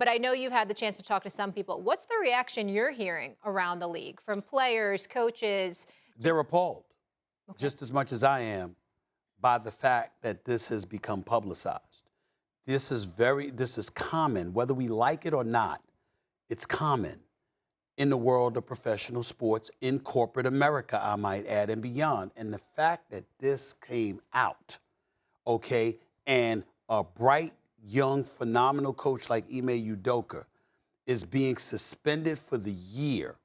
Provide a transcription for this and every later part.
But I know you've had the chance to talk to some people. What's the reaction you're hearing around the league from players, coaches? They're appalled, Okay. just as much as I am, by the fact that this has become publicized. This is common, whether we like it or not. It's common in the world of professional sports, in corporate America, I might add, and beyond. And the fact that this came out, okay, and a bright, young, phenomenal coach like Ime Udoka is being suspended for the year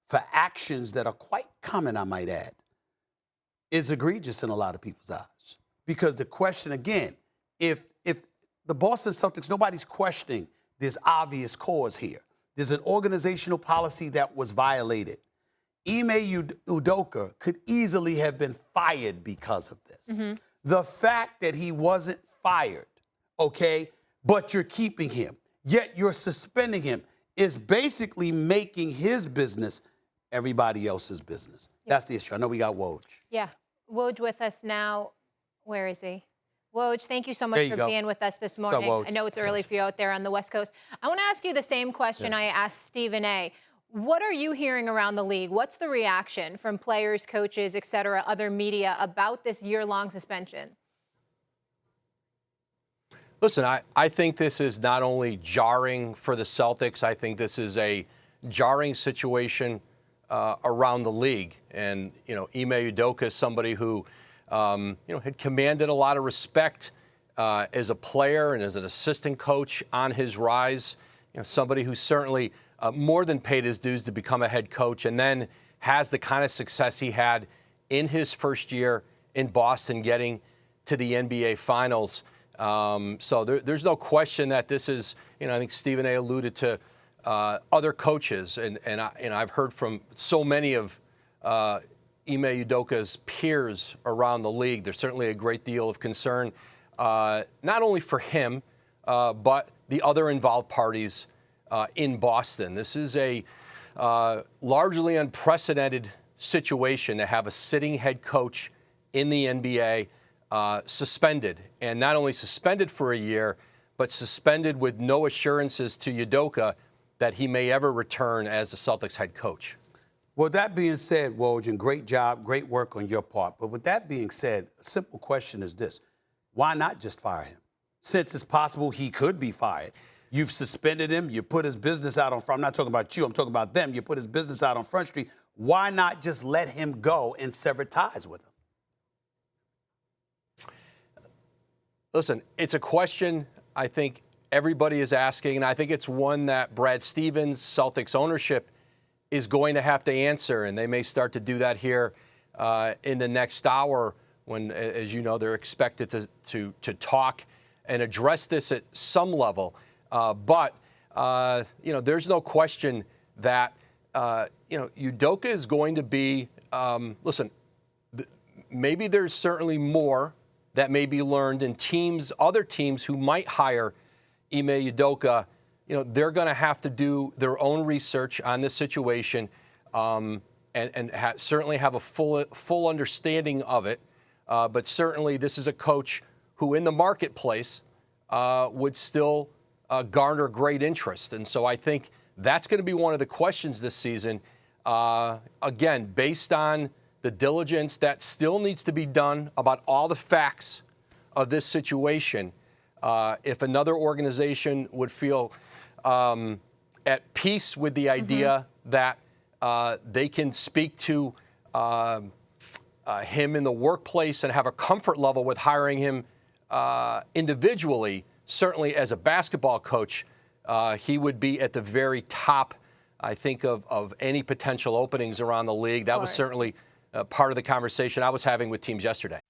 for actions that are quite common, I might add, is egregious in a lot of people's eyes. Because the question, again, if the Boston Celtics, nobody's questioning there's obvious cause here. There's an organizational policy that was violated. Ime Udoka could easily have been fired because of this. Mm-hmm. The fact that he wasn't fired, okay, but you're keeping him, yet you're suspending him, is basically making his business everybody else's business. Yeah. That's the issue. I know we got Woj. Yeah. Woj with us now. Where is he? Woj, thank you so much for being with us this morning. What's up, Woj? I know it's early for you out there on the West Coast. I want to ask you the same question I asked Stephen A. What are you hearing around the league? What's the reaction from players, coaches, et cetera, other media about this year-long suspension? Listen, I think this is not only jarring for the Celtics, I think this is a jarring situation around the league. And, Ime Udoka is somebody who, had commanded a lot of respect as a player and as an assistant coach on his rise. Somebody who certainly more than paid his dues to become a head coach and then has the kind of success he had in his first year in Boston, getting to the NBA Finals. So there's no question that this is, I think Stephen A. alluded to other coaches, and I've heard from so many of Ime Udoka's peers around the league. There's certainly a great deal of concern, not only for him, but the other involved parties in Boston. This is a largely unprecedented situation to have a sitting head coach in the NBA suspended, and not only suspended for a year, but suspended with no assurances to Udoka that he may ever return as the Celtics head coach. Well, that being said, Woj, and great job, great work on your part. But with that being said, a simple question is this. Why not just fire him? Since it's possible he could be fired. You've suspended him. You put his business out on Front. I'm not talking about you. I'm talking about them. You put his business out on Front Street. Why not just let him go and sever ties with him? Listen, it's a question I think everybody is asking, and I think it's one that Brad Stevens, Celtics ownership, is going to have to answer, and they may start to do that here in the next hour when, as you know, they're expected to talk and address this at some level. But there's no question that, Udoka is going to be, listen, maybe there's certainly more that may be learned in other teams who might hire Ime Udoka. They're going to have to do their own research on this situation and certainly have a full understanding of it. But certainly this is a coach who in the marketplace would still garner great interest. And so I think that's going to be one of the questions this season. Again, based on the diligence that still needs to be done about all the facts of this situation, if another organization would feel at peace with the idea that they can speak to him in the workplace and have a comfort level with hiring him individually, certainly as a basketball coach, he would be at the very top, I think, of any potential openings around the league. That was certainly part of the conversation I was having with teams yesterday.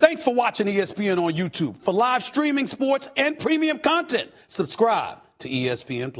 Thanks for watching ESPN on YouTube. For live streaming, sports, and premium content, subscribe to ESPN+.